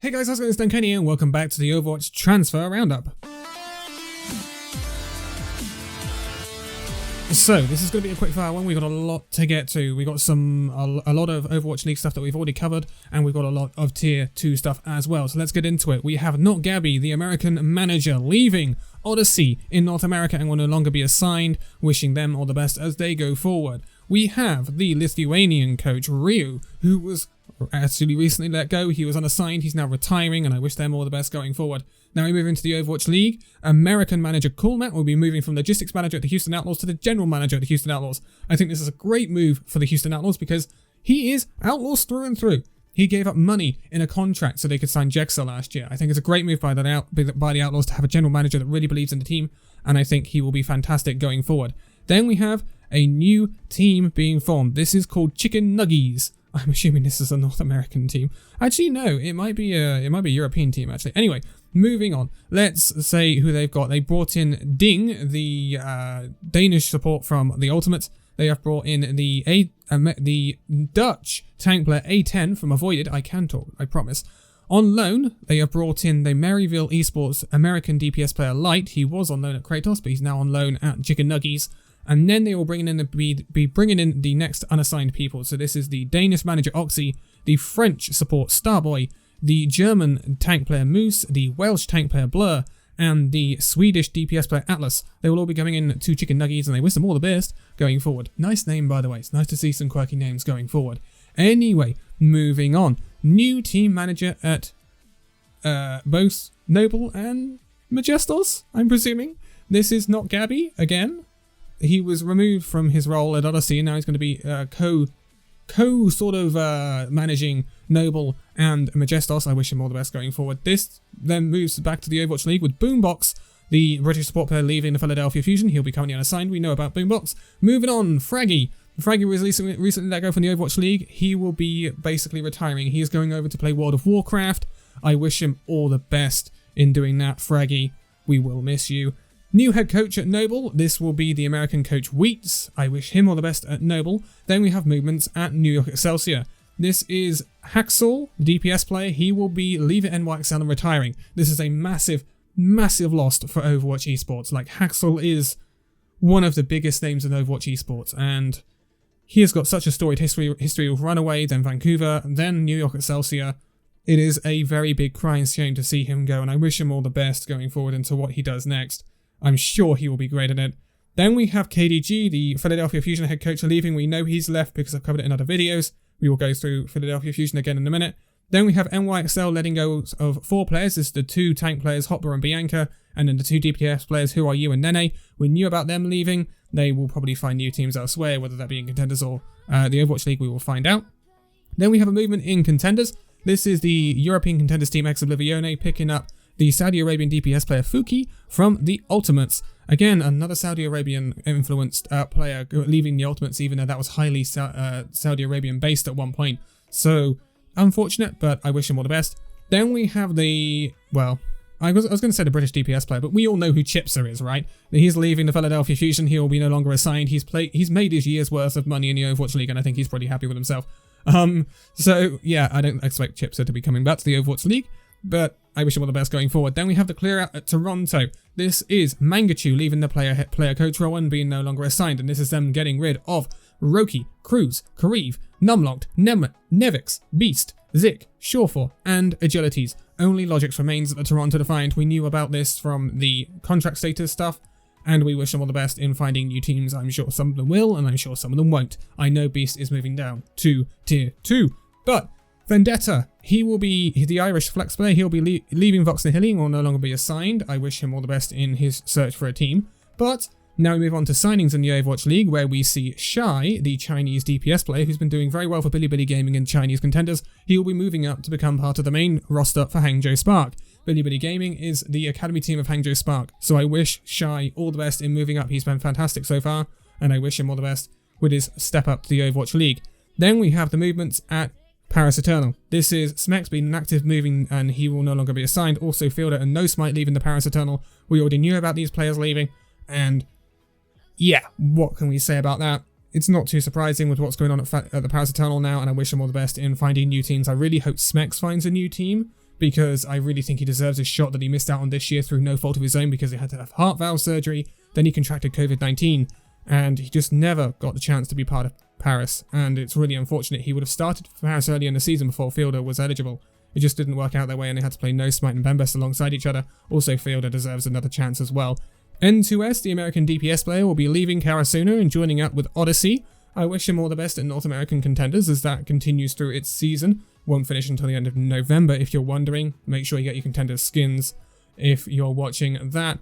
Hey guys, how's it going? It's Danconia and welcome back to the Overwatch Transfer Roundup. So, this is going to be a quick fire one. We've got a lot to get to. We've got a lot of Overwatch League stuff that we've already covered, and we've got a lot of Tier 2 stuff as well. So let's get into it. We have Not Gabby, the American manager, leaving Odyssey in North America and will no longer be assigned, wishing them all the best as they go forward. We have the Lithuanian coach, Ryu, who was actually recently let go. He was unassigned, he's now retiring, and I wish them all the best going forward. Now we move into the Overwatch League. American manager Coolmat will be moving from logistics manager at the Houston Outlaws to the general manager at the Houston Outlaws. I think this is a great move for the Houston Outlaws because he is Outlaws through and through. He gave up money in a contract so they could sign Jexa last year. I think it's a great move by the Outlaws to have a general manager that really believes in the team, and I think he will be fantastic going forward. Then we have a new team being formed. This is called Chicken Nuggies. I'm assuming this is a North American team. Actually, no, it might be a European team, actually. Anyway, moving on. Let's say who they've got. They brought in Ding, the Danish support from the Ultimates. They have brought in the Dutch tank player A10 from Avoided. I can talk, I promise. On loan, they have brought in the Maryville Esports American DPS player Light. He was on loan at Kratos, but he's now on loan at Chicken Nuggies. And then they will be bringing in the next unassigned people. So this is the Danish manager Oxy, the French support Starboy, the German tank player Moose, the Welsh tank player Blur, and the Swedish DPS player Atlas. They will all be going in to Chicken Nuggies, and they wish them all the best going forward. Nice name, by the way. It's nice to see some quirky names going forward. Anyway, moving on. New team manager at both Noble and Majestos, I'm presuming. This is Not Gabby again. He was removed from his role at Odyssey, and now he's going to be managing Noble and Majestos. I wish him all the best going forward. This then moves back to the Overwatch League with Boombox, the British support player leaving the Philadelphia Fusion. He'll be currently unassigned. We know about Boombox. Moving on, Fraggy. Fraggy was recently let go from the Overwatch League. He will be basically retiring. He is going over to play World of Warcraft. I wish him all the best in doing that, Fraggy. We will miss you. New head coach at Noble, this will be the American coach Wheats. I wish him all the best at Noble. Then we have movements at New York Excelsior. This is Haxel, the DPS player. He will be leaving NYXL and retiring. This is a massive, massive loss for Overwatch esports. Like, Haxel is one of the biggest names in Overwatch esports, and he has got such a storied history of Runaway, then Vancouver, then New York Excelsior. It is a very big crying shame to see him go, and I wish him all the best going forward into what he does next. I'm sure he will be great at it. Then we have KDG, the Philadelphia Fusion head coach, leaving. We know he's left because I've covered it in other videos. We will go through Philadelphia Fusion again in a minute. Then we have NYXL letting go of 4 players. This is the 2 tank players, Hopper and Bianca, and then the 2 DPS players, Who Are You and Nene. We knew about them leaving. They will probably find new teams elsewhere, whether that be in Contenders or the Overwatch League, we will find out. Then we have a movement in Contenders. This is the European Contenders team Ex Oblivione picking up the Saudi Arabian DPS player Fuki from the Ultimates. Again, another Saudi Arabian influenced player leaving the Ultimates, even though that was highly Saudi Arabian based at one point. So, unfortunate, but I wish him all the best. Then we have the, well, I was going to say the British DPS player, but we all know who Chipser is, right? He's leaving the Philadelphia Fusion. He will be no longer assigned. He's made his year's worth of money in the Overwatch League, and I think he's pretty happy with himself. So, yeah, I don't expect Chipser to be coming back to the Overwatch League, but I wish him all the best going forward. Then we have the clear out at Toronto. This is Mangachu leaving the player coach role and being no longer assigned, and this is them getting rid of Roki, Cruz, Kariv, Numlocked, Nevix, Beast, Zik, Shawfor, and Agilities. Only Logix remains at the Toronto Defiant. We knew about this from the contract status stuff, and we wish them all the best in finding new teams. I'm sure some of them will, and I'm sure some of them won't. I know Beast is moving down to Tier 2, but Vendetta, he will be the Irish flex player. He'll be leaving Vox Nihili and will no longer be assigned. I wish him all the best in his search for a team. But now we move on to signings in the Overwatch League, where we see Shai, the Chinese DPS player, who's been doing very well for Bilibili Gaming and Chinese contenders. He will be moving up to become part of the main roster for Hangzhou Spark. Bilibili Gaming is the academy team of Hangzhou Spark, so I wish Shai all the best in moving up. He's been fantastic so far, and I wish him all the best with his step up to the Overwatch League. Then we have the movements at Paris Eternal. This is Smex being an active moving, and he will no longer be assigned. Also Fielder and No Smite leaving the Paris Eternal. We already knew about these players leaving, and yeah, what can we say about that? It's not too surprising with what's going on at the Paris Eternal now, and I wish them all the best in finding new teams. I really hope Smex finds a new team, because I really think he deserves a shot that he missed out on this year through no fault of his own because he had to have heart valve surgery, then he contracted COVID-19, and he just never got the chance to be part of Paris, and it's really unfortunate. He would have started for Paris early in the season before Fielder was eligible. It just didn't work out that way, and they had to play No Smite and Bembest alongside each other. Also, Fielder deserves another chance as well. N2S, the American DPS player, will be leaving Karasuna and joining up with Odyssey. I wish him all the best at North American Contenders as that continues through its season. Won't finish until the end of November if you're wondering. Make sure you get your Contenders skins if you're watching that.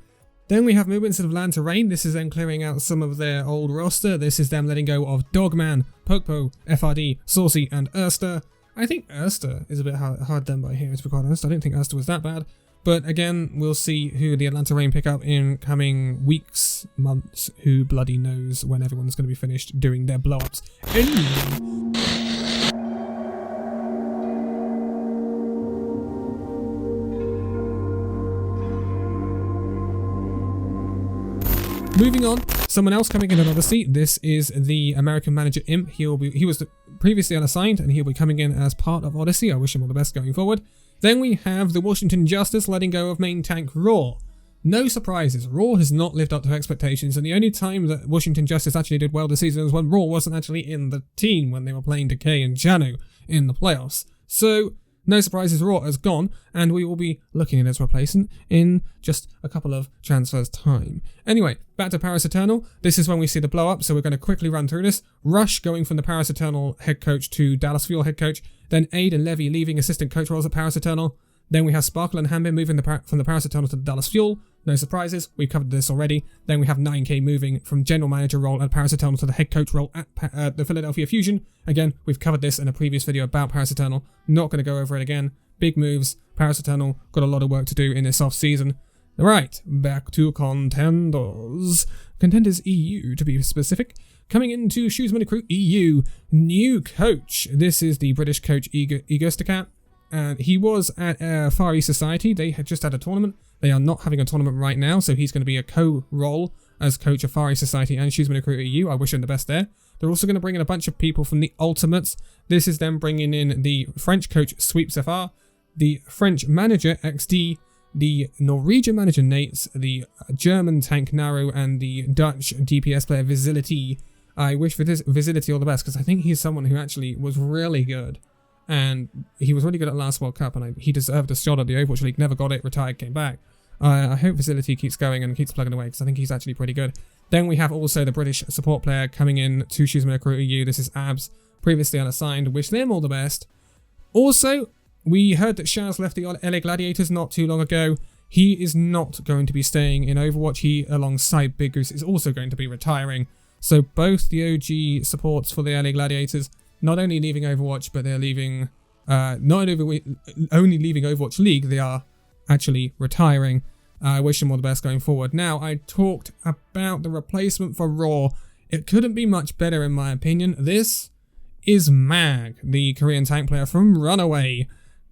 Then we have movements of Land to Rain. This is them clearing out some of their old roster. This is them letting go of Dogman, Pokepo, FRD, Saucy, and Erster. I think Erster is a bit hard done by here, to be quite honest. I don't think Erster was that bad. But again, we'll see who the Atlanta Reign pick up in coming weeks, months. Who bloody knows when everyone's going to be finished doing their blow-ups. Moving on, someone else coming in at Odyssey. This is the American manager Imp. He was previously unassigned, and he'll be coming in as part of Odyssey. I wish him all the best going forward. Then we have the Washington Justice letting go of main tank Raw. No surprises, Raw has not lived up to expectations, and the only time that Washington Justice actually did well this season was when Raw wasn't actually in the team when they were playing Decay and Janu in the playoffs. So, no surprises, Raw has gone, and we will be looking at its replacement in just a couple of transfers time. Anyway, back to Paris Eternal. This is when we see the blow up, so we're going to quickly run through this. Rush going from the Paris Eternal head coach to Dallas Fuel head coach, then Aid and Levy leaving assistant coach roles at Paris Eternal. Then we have Sparkle and Hanbin moving from the Paris Eternal to the Dallas Fuel. No surprises, we've covered this already. Then we have 9K moving from general manager role at Paris Eternal to the head coach role at the Philadelphia Fusion. Again, we've covered this in a previous video about Paris Eternal. Not going to go over it again. Big moves. Paris Eternal got a lot of work to do in this off-season. Right, back to Contenders. Contenders EU, to be specific. Coming into Shoesman Recruit EU, new coach. This is the British coach Igor Stokat. And he was at Far East Society. They had just had a tournament. They are not having a tournament right now, so he's going to be a co-role as coach of Far East Society and Shoesman Recruit EU. I wish him the best there. They're also going to bring in a bunch of people from the Ultimates. This is them bringing in the French coach Sweeps FR, the French manager XD, the Norwegian manager Nates, the German tank Naru, and the Dutch DPS player Visility. I wish for this Visility all the best because I think he's someone who actually was really good. And he was really good at last World Cup, and he deserved a shot at the Overwatch League. Never got it, retired, came back. I hope Facility keeps going and keeps plugging away because I think he's actually pretty good. Then we have also the British support player coming in to Shoesman Recruit EU. This is Abs, previously unassigned. Wish them all the best. Also, we heard that Shaz left the LA Gladiators not too long ago. He is not going to be staying in Overwatch. He, alongside Big Goose, is also going to be retiring. So both the OG supports for the LA Gladiators not only leaving Overwatch, but they're leaving, not only leaving Overwatch League, they are actually retiring. I wish them all the best going forward. Now, I talked about the replacement for Raw. It couldn't be much better in my opinion. This is Mag, the Korean tank player from Runaway,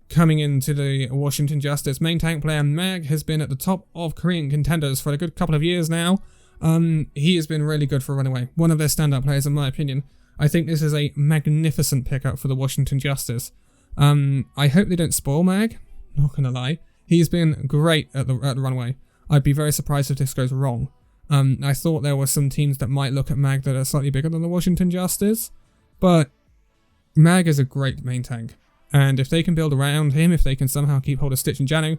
coming into the Washington Justice. Main tank player Mag has been at the top of Korean contenders for a good couple of years now. He has been really good for Runaway. One of their standout players in my opinion. I think this is a magnificent pickup for the Washington Justice. I hope they don't spoil Mag, not gonna lie. He's been great at the Runaway. I'd be very surprised if this goes wrong. I thought there were some teams that might look at Mag that are slightly bigger than the Washington Justice, but Mag is a great main tank. And if they can build around him, if they can somehow keep hold of Stitch and Janu,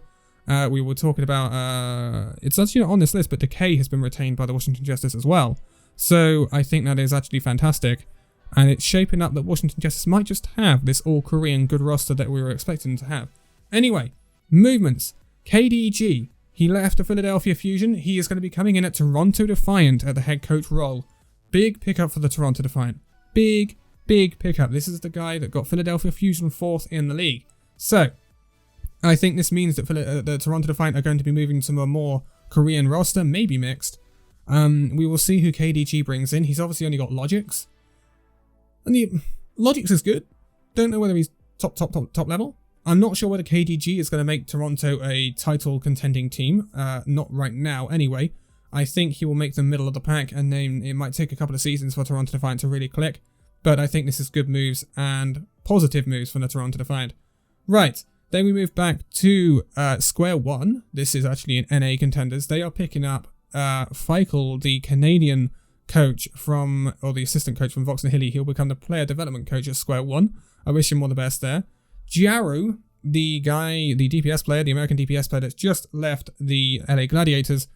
we were talking about, it's actually not on this list, but Decay has been retained by the Washington Justice as well. So I think that is actually fantastic. And it's shaping up that Washington Justice might just have this all-Korean good roster that we were expecting to have. Anyway, movements. KDG, he left the Philadelphia Fusion. He is going to be coming in at Toronto Defiant at the head coach role. Big pickup for the Toronto Defiant. Big pickup. This is the guy that got Philadelphia Fusion 4th in the league. So, I think this means that the Toronto Defiant are going to be moving to a more Korean roster, maybe mixed. We will see who KDG brings in. He's obviously only got Logix. And Logix is good. Don't know whether he's top level. I'm not sure whether KDG is going to make Toronto a title contending team. Not right now, anyway. I think he will make them middle of the pack, and then it might take a couple of seasons for Toronto Defiant to really click. But I think this is good moves and positive moves from the Toronto Defiant. Right, Then we move back to square one. This is actually an NA contenders. They are picking up Feichel, the Canadian coach from, or the assistant coach from Vox and Hilly. He'll become the player development coach at square one. I wish him all the best there. Giaru, the guy, the DPS player, the American DPS player that's just left the LA Gladiators,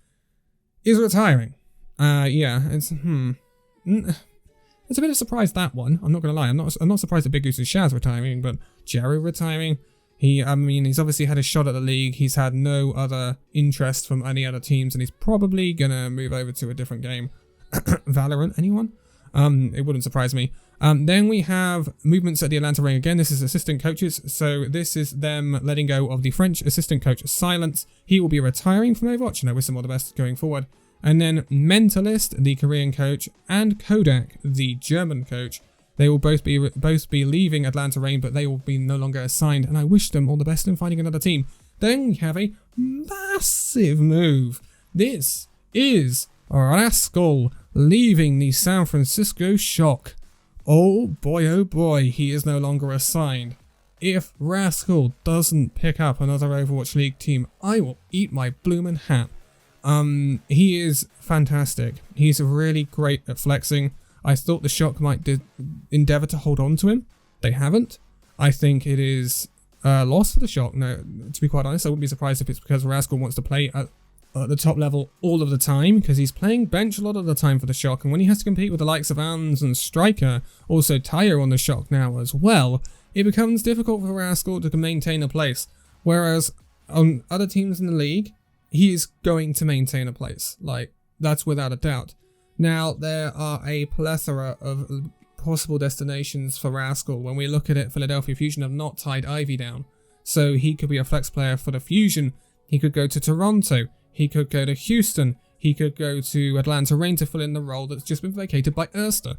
is retiring. Yeah, it's a bit of surprise, that one. I'm not gonna lie. I'm not surprised that Big Goose and Shaz retiring, but Giaru retiring. He's obviously had a shot at the league. He's had no other interest from any other teams, and he's probably gonna move over to a different game. Valorant, anyone? It wouldn't surprise me. Then we have movements at the Atlanta Ring again. This is assistant coaches, so this is them letting go of the French assistant coach Silence. He will be retiring from Overwatch, and I wish him all the best going forward. And then Mentalist, the Korean coach, and Kodak, the German coach. They will both be leaving Atlanta Reign, but they will be no longer assigned, and I wish them all the best in finding another team. Then we have a massive move. This is Rascal leaving the San Francisco Shock. Oh boy, he is no longer assigned. If Rascal doesn't pick up another Overwatch League team, I will eat my bloomin' hat. He is fantastic. He's really great at flexing. I thought the Shock might endeavour to hold on to him. They haven't. I think it is a loss for the Shock. No, to be quite honest, I wouldn't be surprised if it's because Rascal wants to play at the top level all of the time, because he's playing bench a lot of the time for the Shock, and when he has to compete with the likes of Ans and Striker, also Tayo on the Shock now as well, it becomes difficult for Rascal to maintain a place. Whereas on other teams in the league, he is going to maintain a place. Like, that's without a doubt. Now, there are a plethora of possible destinations for Rascal. When we look at it, Philadelphia Fusion have not tied Ivy down. So he could be a flex player for the Fusion. He could go to Toronto. He could go to Houston. He could go to Atlanta Reign to fill in the role that's just been vacated by Erster.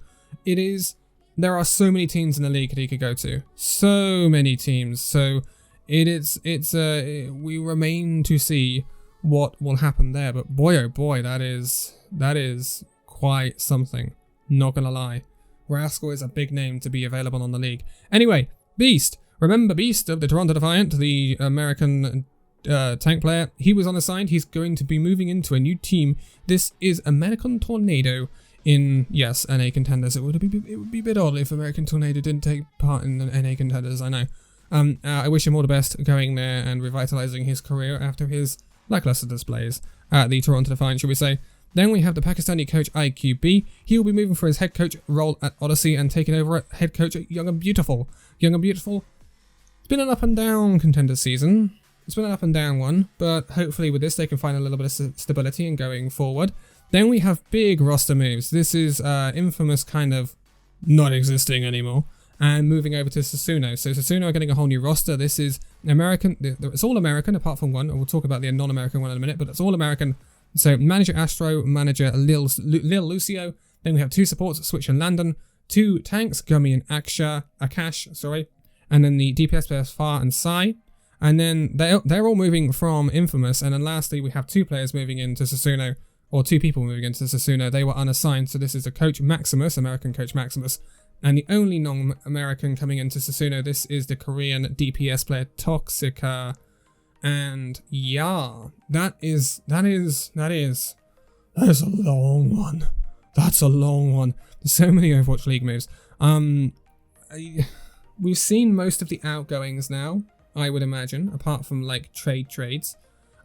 There are so many teams in the league that he could go to. So many teams. So we remain to see what will happen there. But boy, oh boy, that is quite something. Not gonna lie. Rascal is a big name to be available on the league. Anyway, Beast. Remember Beast of the Toronto Defiant, the American tank player? He was unassigned. He's going to be moving into a new team. This is American Tornado in, yes, NA Contenders. It would be a bit odd if American Tornado didn't take part in the NA Contenders, I know. I wish him all the best going there and revitalizing his career after his lackluster displays at the Toronto Defiant, should we say. Then we have the Pakistani coach IQB. He will be moving for his head coach role at Odyssey and taking over at head coach at Young and Beautiful. Young and Beautiful, it's been an up and down contender season. It's been an up and down one, but hopefully with this they can find a little bit of stability and going forward. Then we have big roster moves. This is Infamous kind of not existing anymore and moving over to Susuno. So Susuno are getting a whole new roster. This is American. It's all American apart from one. We'll talk about the non-American one in a minute, but it's all American. So manager Astro, manager Lil Lucio. Then we have two supports, Switch and Landon. Two tanks, Gummy and Akash, sorry. And then the DPS players Far and Sai. And then they're all moving from Infamous. And then lastly, we have two players moving into Susuno, or two people moving into Susuno. They were unassigned. So this is the coach Maximus, American coach Maximus. And the only non-American coming into Susuno, this is the Korean DPS player Toxica. And yeah, that is a long one. That's a long one. There's so many Overwatch League moves. We've seen most of the outgoings now, I would imagine, apart from like trades.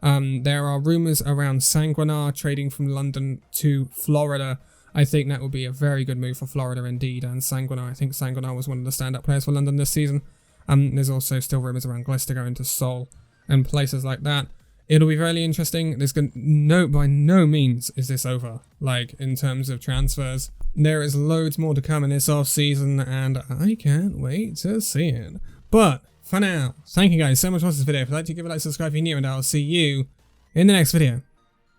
There are rumors around Sanguinar trading from London to Florida. I think that would be a very good move for Florida indeed, and Sanguinar. I think Sanguinar was one of the stand-up players for London this season. There's also still rumors around Glister going to Seoul and places like that. It'll be very interesting. By no means is this over, like, in terms of transfers. There is loads more to come in this off-season, and I can't wait to see it. But, for now, thank you guys so much for watching this video. If you'd like to give it a like, subscribe if you're new, and I'll see you in the next video.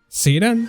See you then!